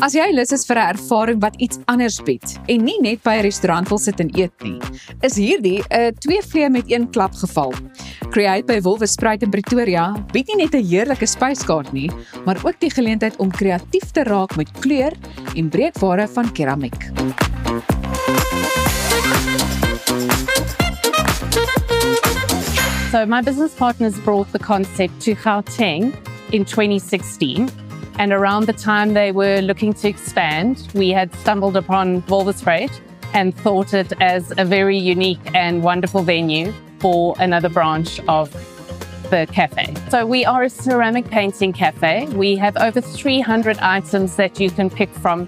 As jy lus is vir 'n ervaring wat iets anders bied en nie net by 'n restaurant wil sit en eet nie, is hierdie 'n 2 vleie met 1 klap geval. Create by Wolwespruit in Pretoria bied nie net 'n heerlike spyskaart nie, maar ook die geleentheid om kreatief te raak met kleur en breekware van keramiek. So my business partners brought the concept to Gauteng in 2016. And around the time they were looking to expand, we had stumbled upon Wolwespruit and thought it as a very unique and wonderful venue for another branch of the cafe. So we are a ceramic painting cafe. We have over 300 items that you can pick from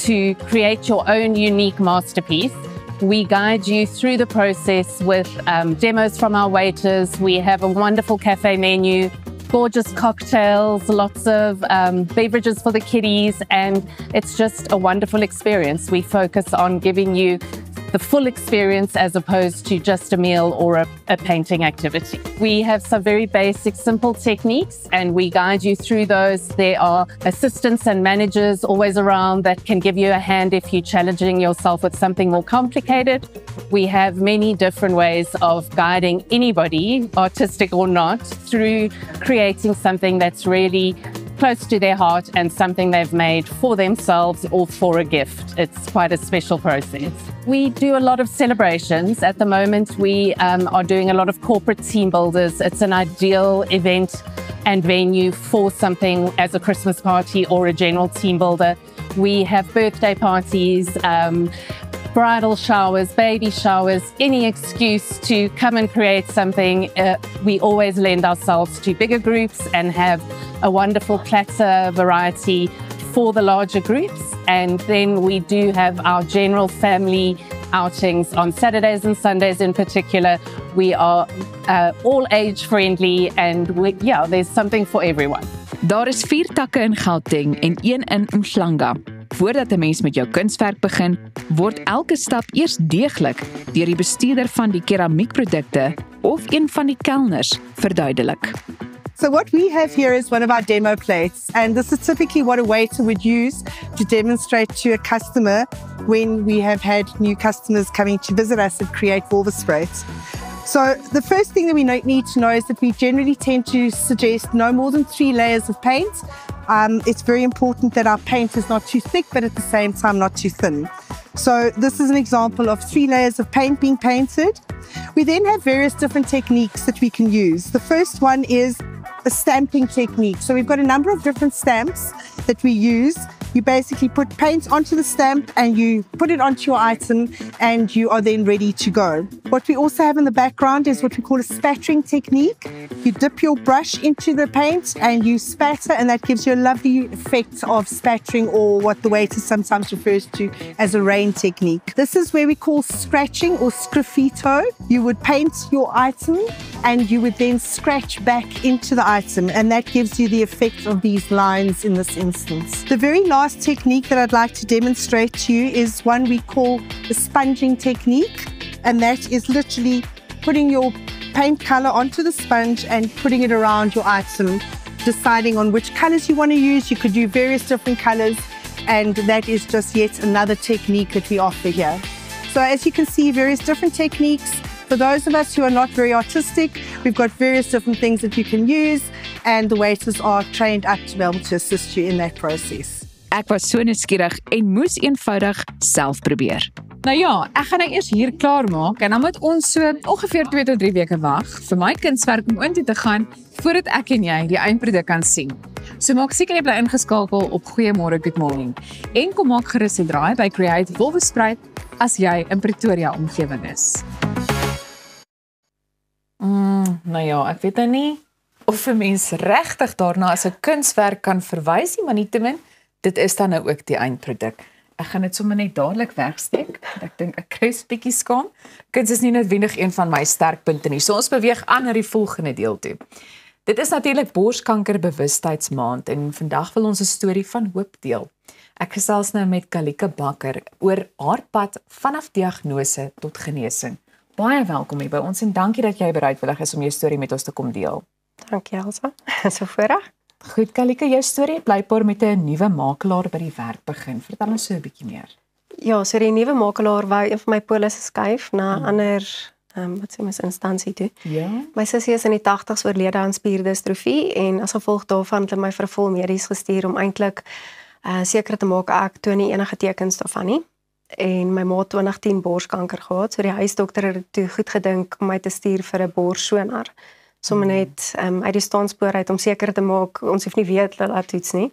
to create your own unique masterpiece. We guide you through the process with demos from our waiters. We have a wonderful cafe menu, gorgeous cocktails, lots of beverages for the kiddies, and it's just a wonderful experience. We focus on giving you the full experience as opposed to just a meal or a painting activity. We have some very basic, simple techniques and we guide you through those. There are assistants and managers always around that can give you a hand if you're challenging yourself with something more complicated. We have many different ways of guiding anybody, artistic or not, through creating something that's really close to their heart and something they've made for themselves or for a gift. It's quite a special process. We do a lot of celebrations. At the moment, we are doing a lot of corporate team builders. It's an ideal event and venue for something as a Christmas party or a general team builder. We have birthday parties, bridal showers, baby showers, any excuse to come and create something. We always lend ourselves to bigger groups and have a wonderful platter variety for the larger groups. And then we do have our general family outings on Saturdays and Sundays in particular. We are all age friendly and there's something for everyone. Daar is 4 takke in Gauteng en 1 in Umhlanga. Voordat 'n mens met jou kunswerk begin, word elke stap eers deeglik deur die bestuurder van die keramiekprodukte of een van die kelners verduidelik. So what we have here is one of our demo plates, and this is typically what a waiter would use to demonstrate to a customer when we have had new customers coming to visit us and create Wolwespruit. So the first thing that we need to know is that we generally tend to suggest no more than 3 layers of paint. It's very important that our paint is not too thick, but at the same time not too thin. So this is an example of 3 layers of paint being painted. We then have various different techniques that we can use. The first one is a stamping technique. So we've got a number of different stamps that we use. You basically put paint onto the stamp and you put it onto your item and you are then ready to go. What we also have in the background is what we call a spattering technique. You dip your brush into the paint and you spatter, and that gives you a lovely effect of spattering, or what the waiter sometimes refers to as a rain technique. This is where we call scratching or sgraffito. You would paint your item and you would then scratch back into the item, and that gives you the effect of these lines in this instance. The very last technique that I'd like to demonstrate to you is one we call the sponging technique, and that is literally putting your paint color onto the sponge and putting it around your item, deciding on which colors you want to use. You could do various different colors, and that is just yet another technique that we offer here. So as you can see, various different techniques. For those of us who are not very artistic, we've got various different things that you can use, and the waiters are trained up to be able to assist you in that process. Ek was so nuuskierig en moes eenvoudig self probeer. Nou ja, ek gaan nou eers hier klaar maak en dan moet ons so ongeveer 2 tot 3 weke wag vir my kunswerk om intoe te gaan voordat ek en jy die eindproduk kan sien. So maak seker jy bly ingeskakel op Goeiemôre Good Morning en kom maak gerus 'n draai by Create Wolwespruit as jy in Pretoria omgewing is. Nou ja, ek weet nou nie of 'n mens regtig daarna as 'n kunswerk kan verwys nie, maar nietemin, dit is dan nou ook die eindproduk. Ek gaan dit sommer net dadelik wegsteek. Ek dink ek kry 'n bietjie skaam. Kuns is nie noodwendig een van my sterkpunte nie. So ons beweeg aan na die volgende deel toe. Dit is natuurlik Borskankerbewustheidsmaand en vandag wil ons 'n storie van hoop deel. Ek gesels nou met Kalika Bakker oor haar pad vanaf diagnose tot genesing. Baie welkom hier by ons en dankie dat jy bereidwillig is om jou storie met ons te kom deel. Dankie Elsa, so voorreg. Goed, Kalika, jou storie het blykbaar met 'n nuwe makelaar by die werk begin. Vertel ons so 'n bietjie meer. Ja, so die nuwe makelaar wou een van my polisse skuif na 'n ander wat sê mens instansie toe. Ja. My sussie is in die 80's oorlede aan spierdistrofie en as gevolg daarvan het hulle my vir 'n vol medies gestuur om eintlik seker te maak ek toon nie enige tekens daarvan nie. En my ma het 2010 borskanker gehad, so die huisdokter het toe goed gedink om my te stuur vir 'n borssonar. Sommer net uit die staanspoor uit om seker te maak ons hoef nie weet dat dit toets nie.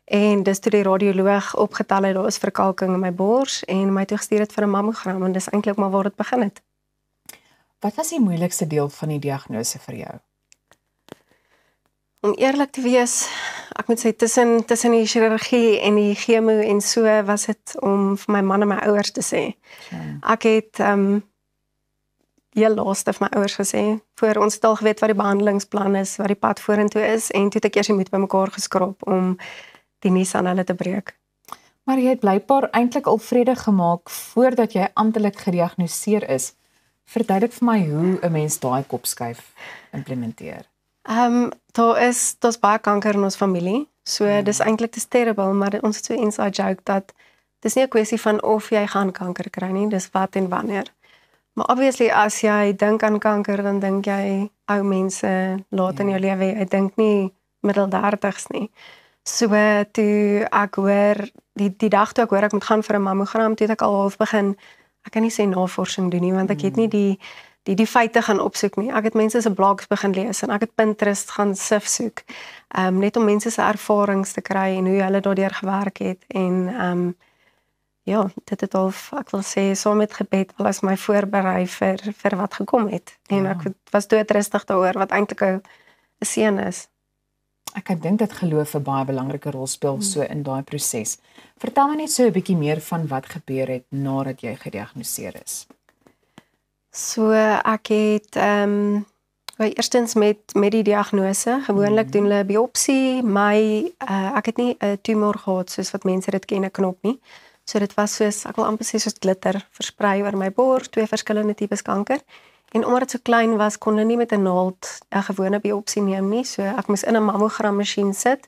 En dis toe die radioloog opgetel het daar is verkalking in my bors en my toe gestuur het vir 'n mammogram en dis eintlik maar waar dit begin het. Wat was die moeilikste deel van die diagnose vir jou? Om eerlik te wees, ek moet sê tussen die chirurgie en die chemo en so was dit om vir my man en my ouers te sê. Ek het heel laaste vir my ouers gesê, voor ons het al geweet wat die behandelingsplan is, wat die pad vorentoe is en toe het ek eers die moed by mekaar geskraap om die nuus aan hulle te breek. Maar jy het blykbaar eintlik al vrede gemaak voordat jy amptelik gediagnoseer is. Verduidelik vir my hoe 'n mens daai kopskuif implementeer. Daar's baie kanker in ons familie. So dis eintlik te terrible, maar ons het so 'n inside joke dat dis nie 'n kwessie van of jy gaan kanker kry nie, dis wat en wanneer. Maar obviously as jy dink aan kanker, dan dink jy ou mense laat in jou lewe. Jy dink nie middeldertigs nie. So toe ek hoor die dag toe ek hoor ek moet gaan vir 'n mammogram, toe het ek al half begin, ek kan nie sê navorsing doen nie want ek het nie die feite gaan opsoek nie. Ek het mense se blogs begin lees en ek het Pinterest gaan sif soek. Net om mense se ervarings te kry en hoe hulle daardeur gewerk het en ja, dit het al, ek wil sê, saam met gebed alles my voorberei vir wat gekom het. En ek was doodrustig daaroor wat eintlik 'n seën is. Ek dink dat geloof 'n baie belangrike rol speel so in daai proses. Vertel my net so 'n bietjie meer van wat gebeur het nadat jy gediagnoseer is. So ek het eerstens met die diagnose, gewoonlik doen hulle 'n biopsie, ek het nie 'n tumor gehad soos wat mense dit ken, 'n knop nie. So dit was soos, ek wil amper sê soos glitter versprei oor my bors, 2 verskillende tipes kanker. En omdat dit so klein was, kon hulle nie met 'n naald 'n gewone biopsie neem nie. So ek moes in 'n mammogram-masjien sit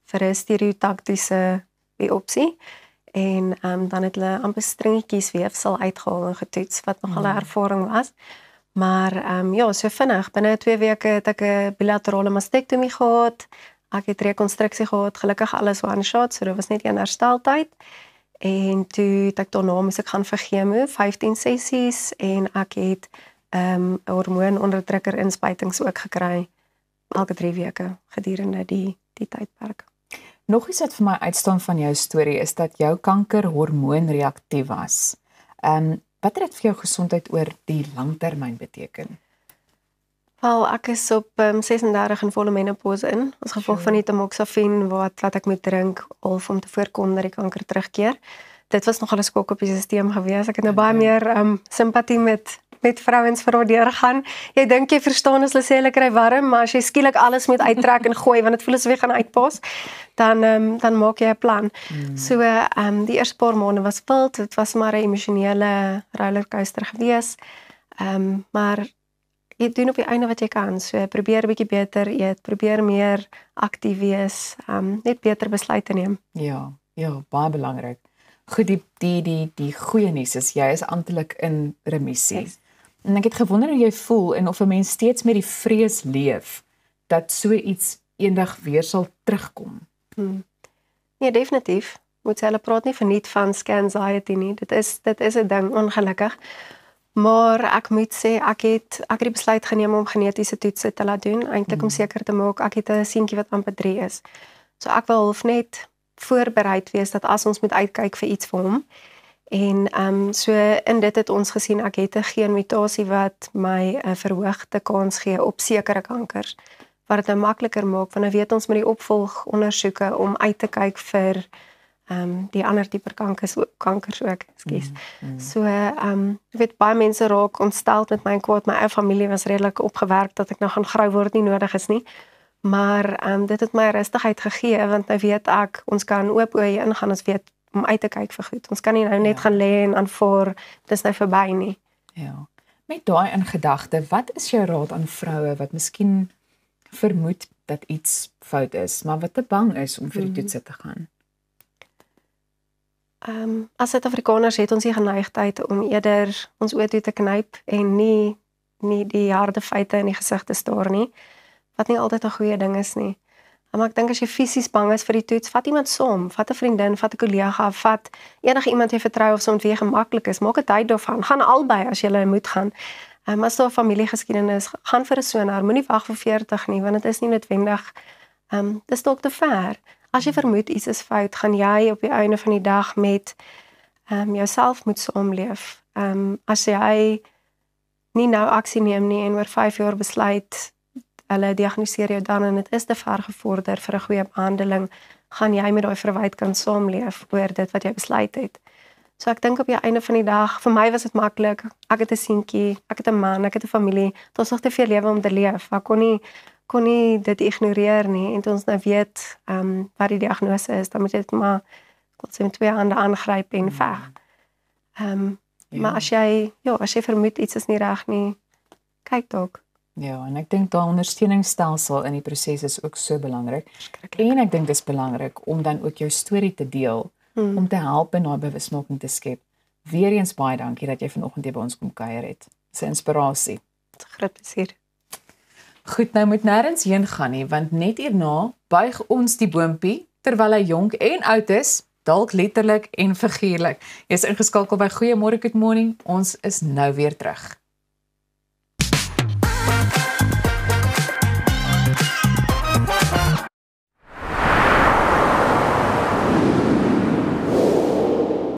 vir 'n stereotaktiese biopsie. En dan het hulle amper stringetjies weefsel uitgehaal en getoets, wat nogal 'n ervaring was. Maar ja, so vinnig, binne 2 weke het ek 'n bilaterale mastektomie gehad. Ek het rekonstruksie gehad, gelukkig alles one shot, so dit was net 'n hersteltyd. En toe het ek daarna moes ek gaan vir chemo, 15 sessies en ek het 'n hormoononderdrukker inspuitings ook gekry elke 3 weke gedurende die tydperk. Nog iets wat vir my uitstaan van jou storie is dat jou kanker hormoonreaktief was. Wat het dit vir jou gesondheid oor die langtermyn beteken? Wel, ek is op 36 in volle menopause in, as gevolg van die tamoxifen wat ek moet drink om te voorkom dat die kanker terugkeer. Dit was nogal 'n skok op die stelsel gewees. Ek het nou baie meer simpatie met vrouens vir daardeur gaan. Jy dink jy verstaan as hulle sê hulle kry warm, maar as jy skielik alles moet uittrek en gooi want dit voel asof jy gaan uitpas, dan maak jy 'n plan. So die eerste paar maande was wild, dit was maar 'n emosionele rollercoaster gewees. Maar jy doen op die einde wat jy kan. So probeer 'n bietjie beter eet, probeer meer aktief wees, net beter besluite neem. Ja, baie belangrik. Goed, die goeie nuus is jy is amptelik in remissie. Yes. En ek het gewonder hoe jy voel en of 'n mens steeds met die vrees leef dat so iets eendag weer sal terugkom. Nee, definitief. Moet sê hulle praat nie verniet van scanxiety nie. Dit is 'n ding, ongelukkig. Maar ek moet sê ek het die besluit geneem om genetiese toetse te laat doen, eintlik om seker te maak ek het 'n seentjie wat amper 3 is. So ek wil net voorbereid wees dat as ons moet uitkyk vir iets vir hom. En so in dit het ons gesien ek het 'n geenmutasie wat my 'n verhoogde kans gee op sekere kankers. Wat dit nou makliker maak want nou weet ons met die opvolgondersoeke om uit te kyk vir die ander tipe kankers ook, ekskuus. So jy weet baie mense raak ontsteld met my en kwaad. My eie familie was redelik opgewerk dat ek nou gaan grou word nie nodig is nie. Maar dit het my rustigheid gegee want nou weet ek ons kan oop oë ingaan, ons weet om uit te kyk vir goed. Ons kan nie nou net gaan lê en aanvaar dis nou verby nie. Ja. Met daai in gedagte, wat is jou raad aan vroue wat miskien vermoed dat iets fout is, maar wat te bang is om vir die toetse te gaan? As Suid-Afrikaners het ons die geneigtheid om eerder ons oë toe te knyp en nie die harde feite in die gesig te staar nie, wat nie altyd 'n goeie ding is nie. Maar ek dink as jy fisies bang is vir die toets, vat iemand saam, vat 'n vriendin, vat 'n kollega, vat enige iemand jy vertrou of soms wie gemaklik is, maak 'n tyd daarvan, gaan albei as jy moet gaan. As daar familiegeskiedenis, gaan vir 'n sonar, moenie wag vir 40 nie, want dit is nie noodwendig, dis dalk te ver. As jy vermoed iets is fout, gaan jy op die einde van die dag met jouself moet saamleef. As jy nie nou aksie neem nie en oor 5 jaar besluit, hulle diagnoseer jou dan en dit is te ver gevorder vir 'n goeie behandeling, gaan jy met daai verwyte kan saamleef oor dit wat jy besluit het. So ek dink op die einde van die dag, vir my was dit maklik, ek het 'n seentjie, ek het 'n man, ek het 'n familie, daar's nog te veel lewe om te leef, ek kon nie dit ignoreer nie, en toe ons nou weet wat die diagnose is, dan moet jy dit maar met 2 hande aangryp en veg. Maar as jy vermoed iets is nie reg nie, kyk dalk. Ja, en ek dink daai ondersteuningsstelsel in die proses is ook so belangrik. En ek dink dit is belangrik om dan ook jou storie te deel, om te help en daai bewusmaking te skep. Weereens baie dankie dat jy vanoggend hier by ons kom kuier het. Dis 'n inspirasie. Dit is 'n groot plesier. Goed, nou moet nêrens heen gaan nie, want net hierna buig ons die boontjie terwyl hy jonk en oud is, dalk letterlik en figuurlik. Jy's ingeskakel by Goeiemôre Good Morning. Ons is nou weer terug.